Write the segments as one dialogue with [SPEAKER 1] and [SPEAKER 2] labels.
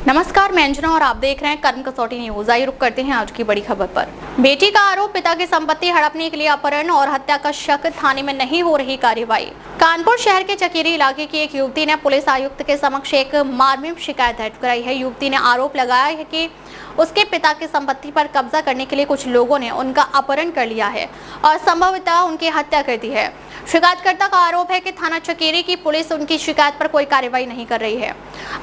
[SPEAKER 1] नमस्कार, मैं अंजना और आप देख रहे हैं कर्म कसौटी न्यूज। आइए रुक करते हैं आज की बड़ी खबर पर। बेटी का आरोप, पिता की संपत्ति हड़पने के लिए अपहरण और हत्या का शक, थाने में नहीं हो रही कार्रवाई। कानपुर शहर के चकेरी इलाके की एक युवती ने पुलिस आयुक्त के समक्ष एक मार्मिक शिकायत दर्ज कराई है। युवती ने आरोप लगाया है कि उसके पिता की संपत्ति पर कब्जा करने के लिए कुछ लोगों ने उनका अपहरण कर लिया है और संभवतः उनकी हत्या कर दी है। शिकायतकर्ता का आरोप है कि थाना चकेरी की पुलिस उनकी शिकायत पर कोई कार्रवाई नहीं कर रही है।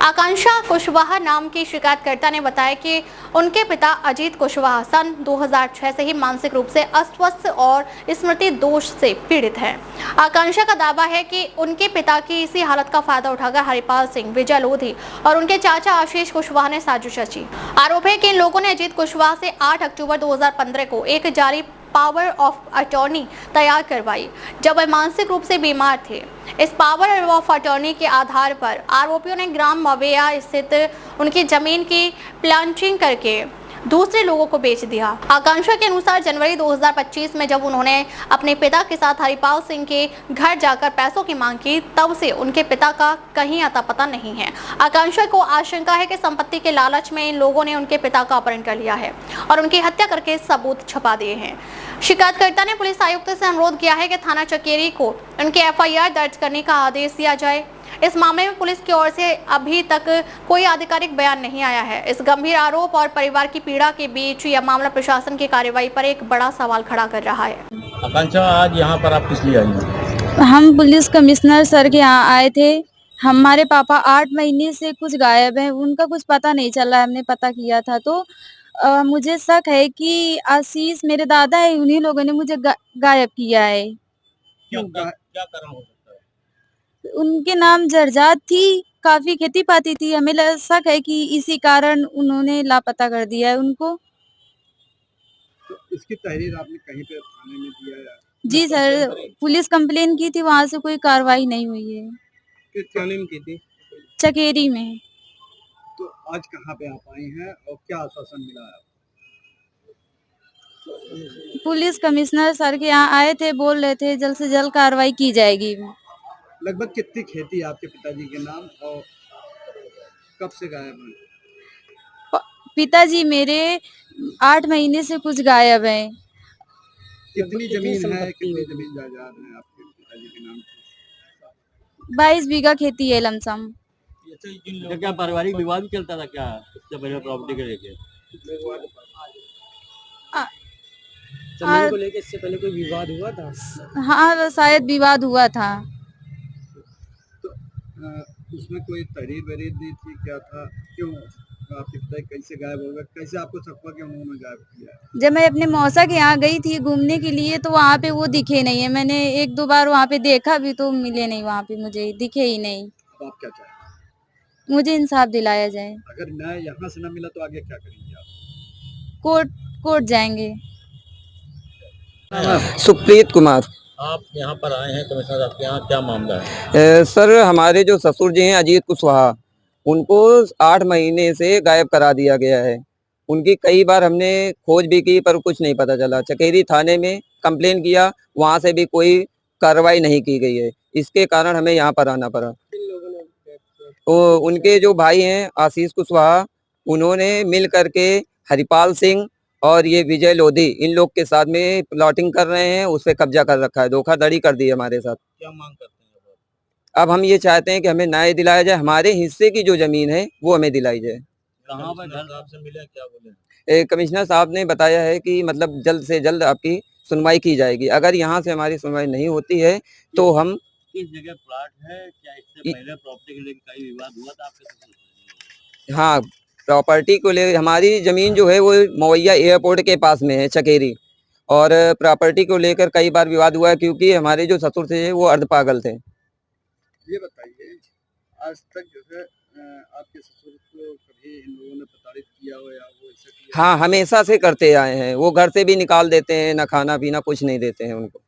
[SPEAKER 1] आकांक्षा कुशवाहा नाम की शिकायतकर्ता ने बताया कि उनके पिता अजीत कुशवाहा सन 2006 से ही मानसिक रूप से अस्वस्थ और स्मृति दोष से पीड़ित हैं। आकांक्षा का दावा है कि उनके पिता की इसी हालत का फायदा उठाकर हरिपाल सिंह, विजय लोधी और उनके चाचा आशीष कुशवाहा ने साजिश रची। आरोप है कि इन लोगों ने अजीत कुशवाहा से 8 अक्टूबर 2015 को एक जारी पावर ऑफ अटॉर्नी तैयार करवाई जब वह मानसिक रूप से बीमार थे। इस पावर ऑफ अटॉर्नी के आधार पर आरोपियों ने ग्राम मवेया स्थित उनकी जमीन की प्लांटिंग करके दूसरे लोगों को बेच दिया। आकांक्षा के अनुसार जनवरी 2025 में जब उन्होंने अपने पिता के साथ हरिपाल सिंह के घर जाकर पैसों की मांग की, तब से उनके पिता का कहीं अता पता नहीं है। आकांक्षा को आशंका है कि संपत्ति के लालच में इन लोगों ने उनके पिता का अपहरण कर लिया है और उनकी हत्या करके सबूत छुपा दिए हैं। शिकायतकर्ता ने पुलिस आयुक्त से अनुरोध किया है कि थाना चकेरी को उनके FIR दर्ज करने का आदेश दिया जाए। इस मामले में पुलिस की ओर से अभी तक कोई आधिकारिक बयान नहीं आया है। इस गंभीर आरोप और परिवार की पीड़ा के बीच यह मामला प्रशासन की कार्रवाई पर एक बड़ा सवाल खड़ा कर रहा है।
[SPEAKER 2] आकांक्षा, आज यहाँ पर आप किस लिए आई हैं?
[SPEAKER 3] हम पुलिस कमिश्नर सर के यहाँ आए थे। हमारे पापा 8 महीने से कुछ गायब हैं, उनका कुछ पता नहीं चल रहा है। हमने पता किया था तो मुझे शक है कि आशीष मेरे दादा है, उन्हीं लोगों ने मुझे गायब किया है।
[SPEAKER 2] क्या कारण हो सकता है?
[SPEAKER 3] उनके नाम जरजात थी, काफी खेती पाती थी। हमें शक है कि इसी कारण उन्होंने लापता कर दिया है उनको।
[SPEAKER 4] तो इसकी तहरीर आपने कहीं पे थाने में दिया है?
[SPEAKER 3] जी सर, पुलिस कंप्लेन की थी, वहाँ से कोई कार्रवाई नहीं हुई है।
[SPEAKER 4] किस थाने में की थी?
[SPEAKER 3] चकेरी में।
[SPEAKER 4] तो आज कहाँ पे आप आई हैं और क्या आश्वासन मिला है?
[SPEAKER 3] पुलिस कमिश्नर सर के यहाँ आए थे, बोल रहे थे जल्द से जल्द कार्रवाई की जाएगी।
[SPEAKER 4] लगभग कितनी खेती है आपके पिताजी के नाम और कब से गायब हैं?
[SPEAKER 3] पिताजी मेरे 8 महीने से कुछ गायब हैं।
[SPEAKER 4] कितनी जमीन है, कितनी जमीन जायदाद है आपके पिताजी के नाम?
[SPEAKER 3] 22 बीघा खेती है लमसम।
[SPEAKER 2] क्या पारिवारिक विवाद भी चलता था क्या इससे पहले प्रॉपर्टी को लेके? जमीन को लेके इससे पहले कोई विवाद हुआ था?
[SPEAKER 3] हाँ, शायद विवाद हुआ था।
[SPEAKER 4] तो उसमें कोई तहरीर वरीर दी थी, क्या था? क्यों आपके पिता कैसे गायब हो गए? कैसे आपको शक कि उन्होंने गायब किया?
[SPEAKER 3] जब मैं अपने मौसा के यहाँ गई थी घूमने के लिए तो वहाँ पे वो दिखे नहीं है। मैंने 1-2 बार वहाँ पे देखा भी तो मिले नहीं, वहाँ पे मुझे दिखे ही नहीं।
[SPEAKER 4] अब आप क्या चाहते हैं?
[SPEAKER 3] मुझे इंसाफ दिलाया जाए।
[SPEAKER 4] अगर न यहाँ से न मिला तो आगे क्या करेंगे आप?
[SPEAKER 3] कोर्ट जाएंगे।
[SPEAKER 5] सुप्रीत कुमार।
[SPEAKER 2] आप यहाँ पर आए हैं कमिश्नर साहब के यहाँ, क्या मामला है?
[SPEAKER 5] सर, हमारे जो ससुर जी हैं अजीत कुशवाहा, उनको 8 महीने से गायब करा दिया गया है। उनकी कई बार हमने खोज भी की पर कुछ नहीं पता चला। चकेरी थाने में कंप्लेन किया, वहाँ से भी कोई कार्रवाई नहीं की गई है। इसके कारण हमें यहाँ पर आना पड़ा। तो उनके जो भाई हैं आशीष कुशवाहा, उन्होंने मिल करके हरिपाल सिंह और ये विजय लोधी, इन लोग के साथ में प्लॉटिंग कर रहे हैं, उस पर कब्जा कर रखा है, धोखाधड़ी कर दी है हमारे साथ।
[SPEAKER 2] क्या मांग करते हैं?
[SPEAKER 5] अब हम ये चाहते हैं कि हमें न्याय दिलाया जाए, हमारे हिस्से की जो जमीन है वो हमें दिलाई जाए।
[SPEAKER 2] कहाँ पर घर आपसे मिले, क्या बोले?
[SPEAKER 5] कमिश्नर साहब ने बताया है कि मतलब जल्द से जल्द आपकी सुनवाई की जाएगी। अगर यहाँ से हमारी सुनवाई नहीं होती है तो हम
[SPEAKER 2] किस जगह प्लाट है? क्या इससे पहले प्रॉपर्टी के लेकर कई विवाद हुआ था आपके साथ?
[SPEAKER 5] हाँ, प्रॉपर्टी को ले हमारी जमीन जो है वो मवैया एयरपोर्ट के पास में है चकेरी, और प्रॉपर्टी को लेकर कई बार विवाद हुआ है क्योंकि हमारे जो ससुर थे वो अर्ध पागल थे।
[SPEAKER 4] ये बताइए, आज तक जो है आपके ससुर को कभी इन लोगों ने प्रताड़ित किया हो या वो ऐसा किया?
[SPEAKER 5] हाँ, हमेशा से करते आए हैं। वो घर से भी निकाल देते हैं, ना खाना पीना कुछ नहीं देते हैं उनको।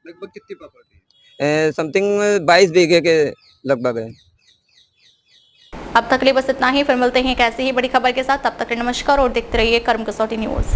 [SPEAKER 4] लगभग कितनी प्रॉपर्टी है?
[SPEAKER 5] समथिंग 22 बीघे के लगभग है।
[SPEAKER 1] अब तक के लिए बस इतना ही। फिर मिलते हैं एक ऐसी ही बड़ी खबर के साथ। तब तक के लिए नमस्कार और देखते रहिए कर्म कसौटी न्यूज।